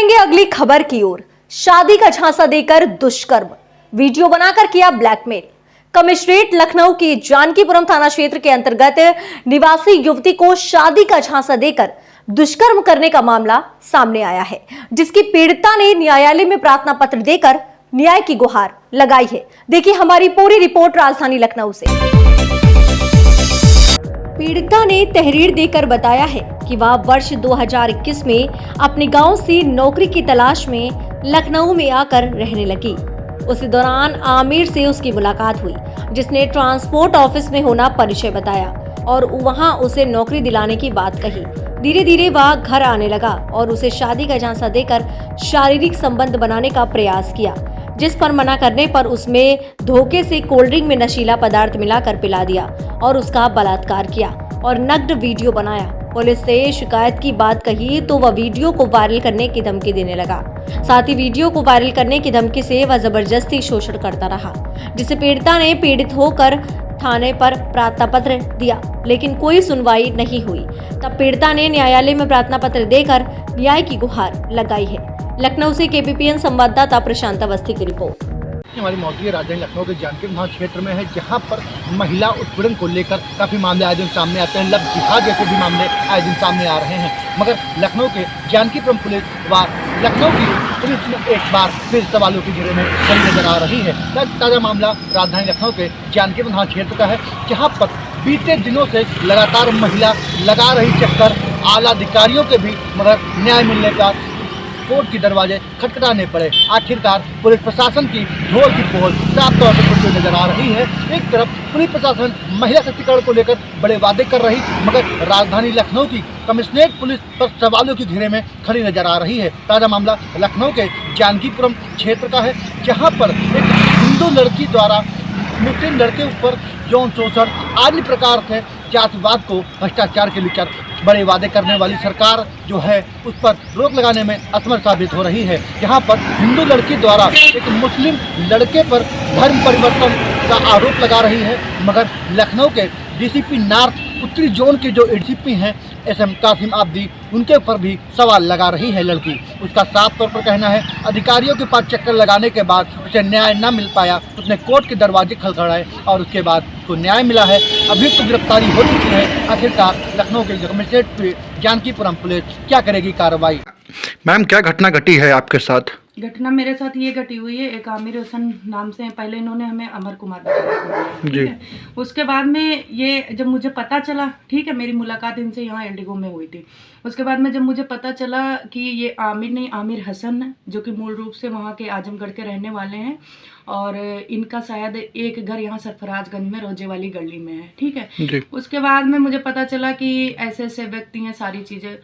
बढ़ेंगे अगली खबर की ओर। शादी का झांसा देकर दुष्कर्म, वीडियो बनाकर किया ब्लैकमेल। कमिश्नरेट लखनऊ की जानकीपुरम थाना क्षेत्र के अंतर्गत निवासी युवती को शादी का झांसा देकर दुष्कर्म करने का मामला सामने आया है, जिसकी पीड़िता ने न्यायालय में प्रार्थना पत्र देकर न्याय की गुहार लगाई है। देखिए हमारी पूरी रिपोर्ट राजधानी लखनऊ से। पीड़िता ने तहरीर देकर बताया है कि वह वर्ष 2021 में अपने गांव से नौकरी की तलाश में लखनऊ में आकर रहने लगी। उसी दौरान आमिर से उसकी मुलाकात हुई, जिसने ट्रांसपोर्ट ऑफिस में होना परिचय बताया और वहां उसे नौकरी दिलाने की बात कही। धीरे धीरे वह घर आने लगा और उसे शादी का झांसा देकर शारीरिक संबंध बनाने का प्रयास किया, जिस पर मना करने पर उसमें धोखे से कोल्ड ड्रिंक में नशीला पदार्थ मिलाकर पिला दिया और उसका बलात्कार किया और नग्न वीडियो बनाया। पुलिस से शिकायत की बात कही तो वह वीडियो को वायरल करने की धमकी देने लगा। साथ ही वीडियो को वायरल करने की धमकी से वह जबरदस्ती शोषण करता रहा, जिसे पीड़िता ने पीड़ित होकर थाने पर प्रार्थना पत्र दिया, लेकिन कोई सुनवाई नहीं हुई। तब पीड़िता ने न्यायालय में प्रार्थना पत्र देकर न्याय की गुहार लगाई है। लखनऊ से केबीपीएन संवाददाता प्रशांत अवस्थी की रिपोर्ट। हमारी मौजूदा राजधानी लखनऊ के जानकीपुरम थाना क्षेत्र में है, जहां पर महिला उत्पीड़न को लेकर काफ़ी मामले आए दिन सामने आते हैं। लव जिहाद जैसे भी मामले आए दिन सामने आ रहे हैं, मगर लखनऊ के जानकीपुरम पुलिस व लखनऊ की पुलिस में एक बार फिर सवालों की घेरे में खड़ी नजर आ रही है। ताज़ा मामला राजधानी लखनऊ के जानकीपुरम थाना क्षेत्र का है, जहाँ पर बीते दिनों से लगातार महिला लगा रही चक्कर, आला अधिकारियों के भी मगर न्याय मिलने का कोर्ट के दरवाजे खटखटाने पड़े। आखिरकार पुलिस प्रशासन की ढोल की पोल साफ तौर पर खुलती नजर आ रही है। एक तरफ पुलिस प्रशासन महिला सशक्तिकरण को लेकर बड़े वादे कर रही, मगर राजधानी लखनऊ की कमिश्नरेट पुलिस पर सवालों की घेरे में खड़ी नजर आ रही है। ताज़ा मामला लखनऊ के जानकीपुरम क्षेत्र का है, जहां पर एक हिंदू लड़की द्वारा मुस्लिम लड़के ऊपर यौन शोषण आदि प्रकार से जातिवाद को भ्रष्टाचार के लेकर बड़े वादे करने वाली सरकार जो है उस पर रोक लगाने में असमर्थ साबित हो रही है। यहाँ पर हिंदू लड़की द्वारा एक मुस्लिम लड़के पर धर्म परिवर्तन का आरोप लगा रही है, मगर लखनऊ के डीसीपी नॉर्थ उत्तरी जोन के जो एडीसीपी हैं एसएम कासिम आब्दी, उनके ऊपर भी सवाल लगा रही है लड़की। उसका साफ तौर पर कहना है अधिकारियों के पास चक्कर लगाने के बाद उसे न्याय न मिल पाया, उसने कोर्ट के दरवाजे खड़खड़ाए और उसके बाद उसको न्याय मिला है। अभियुक्त तो गिरफ्तारी हो चुकी है। आखिरकार लखनऊ के कमिश्नरेट पे जानकीपुरम पुलिस क्या करेगी कार्रवाई? मैम, क्या घटना घटी है आपके साथ? घटना मेरे साथ ये घटी हुई है, एक आमिर हसन नाम से, पहले इन्होंने हमें अमर कुमार बताया, ठीक है। उसके बाद में ये जब मुझे पता चला, ठीक है, मेरी मुलाकात इनसे यहाँ इंडिगो में हुई थी। उसके बाद में जब मुझे पता चला कि ये आमिर नहीं, आमिर हसन है, जो कि मूल रूप से वहाँ के आजमगढ़ के रहने वाले हैं और इनका शायद एक घर यहाँ सरफराजगंज में रोजे वाली गली में है, ठीक है। उसके बाद में मुझे पता चला कि ऐसे ऐसे व्यक्ति हैं, सारी चीज़ें।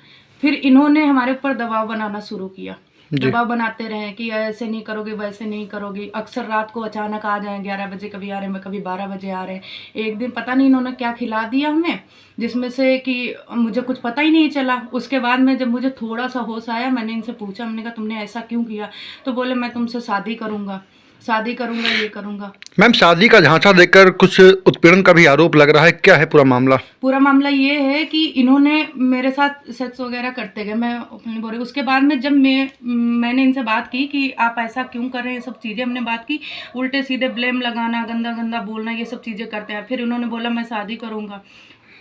फिर इन्होंने हमारे ऊपर दबाव बनाना शुरू किया, दबाव बनाते रहे कि ऐसे नहीं करोगे, वैसे नहीं करोगे। अक्सर रात को अचानक आ जाए, 11 बजे कभी आ रहे हैं, कभी 12 बजे आ रहे हैं। एक दिन पता नहीं इन्होंने क्या खिला दिया हमें, जिसमें से कि मुझे कुछ पता ही नहीं चला। उसके बाद में जब मुझे थोड़ा सा होश आया, मैंने इनसे पूछा, हमने कहा तुमने ऐसा क्यों किया? तो बोले मैं तुमसे शादी करूँगा, शादी करूँगा, ये करूँगा। मैम, शादी का झांसा देकर कुछ उत्पीड़न का भी आरोप लग रहा है, क्या है पूरा मामला? पूरा मामला ये है कि इन्होंने मेरे साथ सेक्स वगैरह करते गए, मैं अपनी बोल रही। उसके बाद में जब मैंने इनसे बात की कि आप ऐसा क्यों कर रहे हैं, सब चीज़ें हमने बात की, उल्टे सीधे ब्लेम लगाना, गंदा गंदा बोलना, ये सब चीज़ें करते हैं। फिर उन्होंने बोला मैं शादी करूँगा।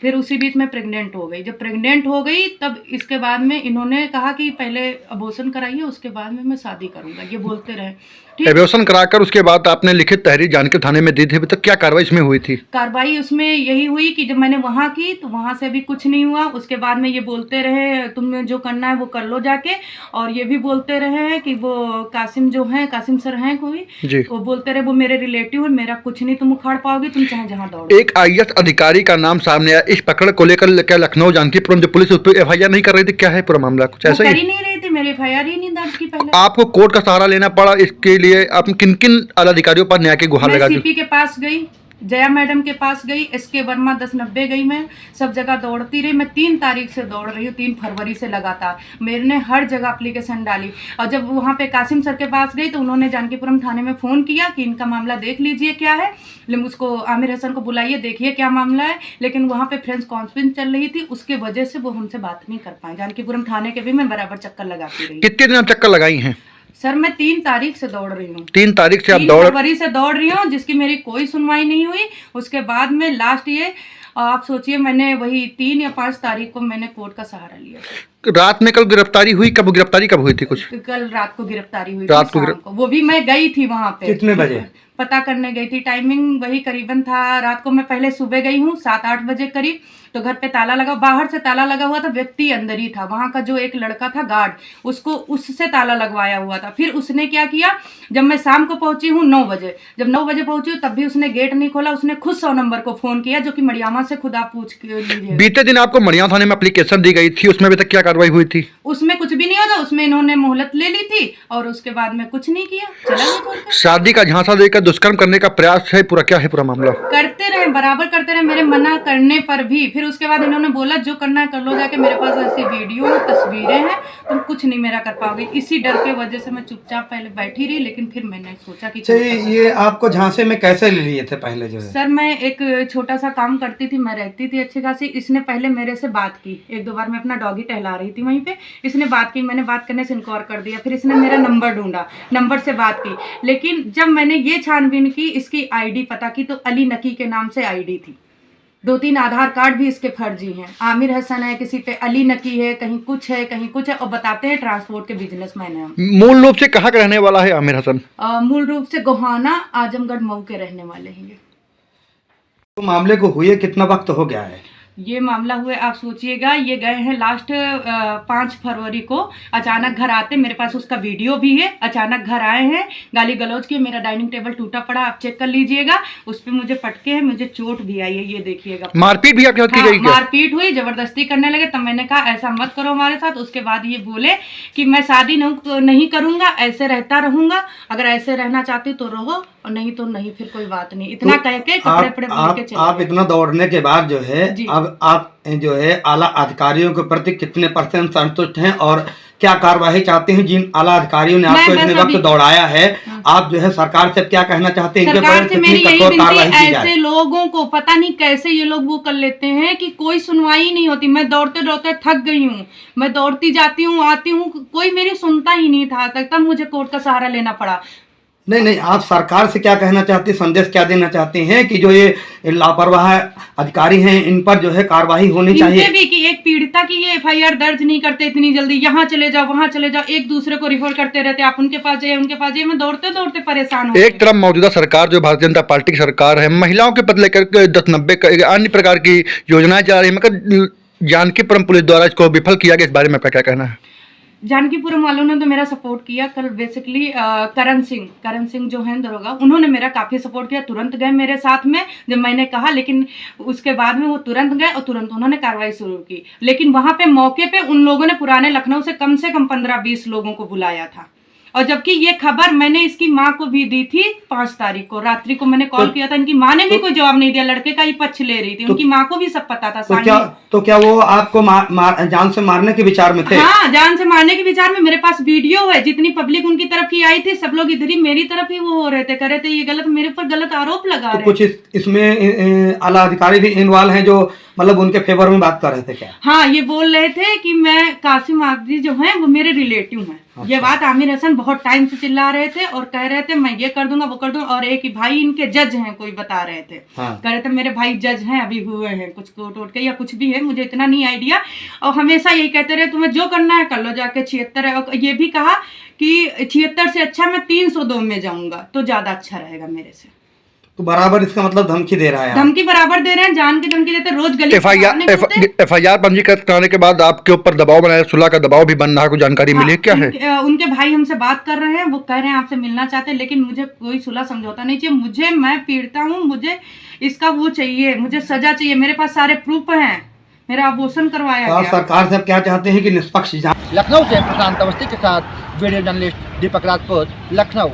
फिर उसी बीच में प्रेग्नेंट हो गई। जब प्रेग्नेंट हो गई तब इसके बाद में इन्होंने कहा कि पहले अबॉर्शन कराइए, उसके बाद में मैं शादी करूँगा, ये बोलते रहे। अबॉर्शन कराकर उसके बाद आपने लिखित तहरीर जानकीपुरम थाने में दी थी, अभी तक क्या कार्रवाई इसमें हुई थी? कार्रवाई उसमें यही हुई कि जब मैंने वहाँ की तो वहाँ से भी कुछ नहीं हुआ। उसके बाद में ये बोलते रहे तुम्हें जो करना है वो कर लो जाके, और ये भी बोलते रहे कि वो कासिम जो है, कासिम सर हैं कोई, वो बोलते रहे वो मेरे रिलेटिव है, मेरा कुछ नहीं तुम उखाड़ पाओगे, तुम चाहे जहाँ दौड़ो। एक आईएएस अधिकारी का नाम सामने आया, इस पकड़ को लेकर क्या लखनऊ जानकीपुरम जो पुलिस उस पर एफआईआर नहीं कर रही थी, क्या है पूरा मामला? कुछ ऐसा ही नहीं रही थी, मेरी एफआईआर ही नहीं दर्ज की। पहले आपको कोर्ट का सहारा लेना पड़ा, इसके लिए आप किन किन आला अधिकारियों पर न्याय की गुहार लगा? सीपी के पास गई, जया मैडम के पास गई, SK वर्मा 1090 गई, मैं सब जगह दौड़ती रही। मैं 3 तारीख से दौड़ रही हूँ, 3 फरवरी से लगातार मैंने हर जगह एप्लीकेशन डाली। और जब वहाँ पे कासिम सर के पास गई तो उन्होंने जानकीपुरम थाने में फ़ोन किया कि इनका मामला देख लीजिए क्या है, लेकिन उसको आमिर हसन को बुलाइए, देखिए क्या मामला है। लेकिन वहाँ पे फ्रेंड्स कॉन्फ्रेंस चल रही थी, उसके वजह से वो हमसे बात नहीं कर पाए। जानकीपुरम थाने के भी मैं बराबर चक्कर लगाती रही। कितने दिन आप चक्कर लगाई हैं? सर मैं 3 तारीख से दौड़ रही हूँ। 3 तारीख से आप 3 दौड़ फरवरी से दौड़ रही हूँ, जिसकी मेरी कोई सुनवाई नहीं हुई। उसके बाद में लास्ट ये आप सोचिए, मैंने वही 3 या 5 तारीख को मैंने कोर्ट का सहारा लिया। रात में कल गिरफ्तारी हुई, कब गिरफ्तारी कब हुई थी? कुछ कल रात को गिरफ्तारी हुई रात थी, को शाम को। वो भी मैं गई थी वहां पे। कितने बजे? पता करने गई थी, टाइमिंग वही करीबन था रात को। मैं पहले सुबह गई हूँ 7-8 बजे करीब, तो घर पे ताला लगा, बाहर से ताला लगा हुआ था, व्यक्ति अंदर ही था। वहां का जो एक लड़का था गार्ड, उसको उससे ताला लगवाया हुआ था। फिर उसने क्या किया, जब मैं शाम को पहुंची हूँ 9 बजे, जब 9 बजे पहुंची हूँ तब भी उसने गेट नहीं खोला। उसने खुद 100 नंबर को फोन किया, जो कि मड़ियामा से खुद आप पूछ लीजिए। बीते दिन आपको मड़ियामा थाने में एप्लीकेशन दी गई थी, उसमें अभी तक क्या कार्रवाई हुई थी? उसमें कुछ भी नहीं होता, उसमें इन्होंने मोहलत ले ली थी और उसके बाद में कुछ नहीं किया, चला गया छोड़ के। शादी का झांसा देकर दुष्कर्म करने का प्रयास है, पूरा क्या है पूरा मामला? करते रहे, बराबर करते रहे, मेरे मना करने पर भी। फिर उसके बाद इन्होंने बोला जो करना है कर लो जाके, मेरे पास ऐसी वीडियो तस्वीरें हैं, तुम कुछ नहीं मेरा कर पाओगे। इसी डर के वजह से मैं चुपचाप पहले बैठी रही, लेकिन फिर मैंने सोचा कि ये आपको झांसे में कैसे ले लिए थे पहले जो है? सर मैं एक छोटा सा काम करती थी, मैं रहती थी अच्छी खासी। इसने पहले मेरे से बात की 1-2 बार, मैं अपना डॉगी टहला रही थी वहीं पे, इसने बात की, मैंने बात करने से इनकार कर दिया। फिर इसने मेरा नंबर ढूंढा, नंबर से बात की, लेकिन जब मैंने ये छानबीन की, इसकी आईडी पता की तो अली नकी के नाम से आईडी थी। 2-3 आधार कार्ड भी इसके फर्जी हैं। आमिर हसन है, किसी पे अली नकी है, कहीं कुछ है, कहीं कुछ है, और बताते हैं ट्रांसपोर्ट के बिजनेसमैन है। मूल रूप से कहाँ का रहने वाला है आमिर हसन? मूल रूप से गोहाना, आजमगढ़, मऊ के रहने वाले हैं। तो मामले को हुए कितना वक्त हो गया है? ये मामला हुए आप सोचिएगा, ये गए हैं लास्ट 5 फरवरी को। अचानक घर आते, मेरे पास उसका वीडियो भी है, अचानक घर आए हैं, गाली गलौज की, मेरा डाइनिंग टेबल टूटा पड़ा, आप चेक कर लीजिएगा, उस पर मुझे पटके हैं, मुझे चोट भी आई है, ये देखिएगा। मारपीट भी आपके साथ की हाँ, गई क्या? मारपीट हुई, जबरदस्ती करने लगे, तब मैंने कहा ऐसा मत करो हमारे साथ। उसके बाद ये बोले कि मैं शादी नहीं करूंगा, ऐसे रहता रहूंगा, अगर ऐसे रहना चाहती तो रहो और नहीं तो नहीं, फिर कोई बात नहीं। इतना कह के कपड़े पड़े बोल के चले आप गए। इतना दौड़ने के बाद जो है, जी। अब आप जो है आला अधिकारियों के प्रति कितने % संतुष्ट हैं और क्या कार्यवाही चाहते हैं? जिन आला अधिकारियों ने आपको इतने वक्त दौड़ाया है, आप जो है सरकार से क्या कहना चाहते हैं? इनके सरकार पर से मेरी कितनी यही कठोर विनती, कार्रवाई की जाए? ऐसे लोगों को पता नहीं कैसे ये लोग वो कर लेते हैं कि कोई सुनवाई नहीं होती। मैं दौड़ते दौड़ते थक गई हूँ, मैं दौड़ती जाती हूँ, आती हूँ, कोई मेरी सुनता ही नहीं था तक, तब मुझे कोर्ट का सहारा लेना पड़ा। नहीं, आप सरकार से क्या कहना चाहते हैं? संदेश क्या देना चाहते हैं कि जो ये लापरवाह अधिकारी हैं, इन पर जो है कार्रवाई होनी चाहिए? भी कि एक पीड़िता की ये FIR दर्ज नहीं करते इतनी जल्दी, यहाँ चले जाओ, वहाँ चले जाओ, एक दूसरे को रिफर करते रहते, आप उनके पास जाइए, उनके पास जाइए। मैं दौड़ते दौड़ते परेशान हूँ। एक तरफ मौजूदा सरकार जो भारतीय जनता पार्टी की सरकार है, महिलाओं के पद लेकर 1090 अन्य प्रकार की योजनाएं जा रही है, मगर जानकीपुरम पुलिस द्वारा इसको विफल किया गया, इस बारे में आपका क्या कहना है? जानकीपुरम वालों ने तो मेरा सपोर्ट किया। कल बेसिकली करण सिंह जो हैं दरोगा, उन्होंने मेरा काफ़ी सपोर्ट किया, तुरंत गए मेरे साथ में जब मैंने कहा, लेकिन उसके बाद में वो तुरंत गए और तुरंत उन्होंने कार्रवाई शुरू की। लेकिन वहाँ पे मौके पे उन लोगों ने पुराने लखनऊ से कम 15-20 लोगों को बुलाया था। और जबकि ये खबर मैंने इसकी माँ को भी दी थी 5 तारीख को रात्रि को मैंने कॉल किया था। इनकी माँ ने भी कोई जवाब नहीं दिया, लड़के का ही पक्ष ले रही थी, उनकी माँ को भी सब पता था। तो क्या वो आपको जान से मारने के विचार में थे? हाँ, जान से मारने के विचार में। मेरे पास वीडियो है, जितनी पब्लिक उनकी तरफ की आई थी, सब लोग इधर ही मेरी तरफ ही वो हो रहे थे, कर रहे थे ये गलत, मेरे ऊपर गलत आरोप लगा रहे। कुछ इसमें आला अधिकारी भी इन्वॉल्व हैं जो मतलब उनके फेवर में बात कर रहे थे क्या? हाँ, ये बोल रहे थे कि मैं कासिम आदि जो है वो मेरे रिलेटिव हैं। ये बात आमिर हसन बहुत टाइम से चिल्ला रहे थे और कह रहे थे मैं ये कर दूंगा, वो कर दूंगा। और एक ही भाई इनके जज हैं, कोई बता रहे थे, कह रहे थे मेरे भाई जज हैं, अभी हुए हैं कुछ कोर्ट वोट के या कुछ भी है, मुझे इतना नहीं आइडिया। और हमेशा यही कहते रहे तुम्हें जो करना है कर लो जाके। 76 है, और ये भी कहा कि 76 से अच्छा मैं 302 में जाऊंगा तो ज्यादा अच्छा रहेगा मेरे से। तो बराबर इसका मतलब धमकी दे रहा है? धमकी बराबर दे रहे हैं, जान की धमकी देते, रोज गली FIR पंजीकृत कराने के बाद आपके ऊपर दबाव बनाया, सुलह का दबाव भी बन रहा है, कोई जानकारी मिली क्या है? उनके भाई हमसे बात कर रहे हैं, वो कह रहे हैं आपसे मिलना चाहते हैं, लेकिन मुझे कोई सुलह समझौता नहीं चाहिए। मैं पीड़िता हूँ, मुझे इसका वो चाहिए, मुझे सजा चाहिए, मेरे पास सारे प्रूफ हैं, मेरा अबॉर्शन करवाया गया। गया। सरकार से आप क्या चाहते हैं कि निष्पक्ष जांच? लखनऊ से प्रशांत अवस्थी के साथ वीडियो जर्नलिस्ट दीपक राजपूत, लखनऊ।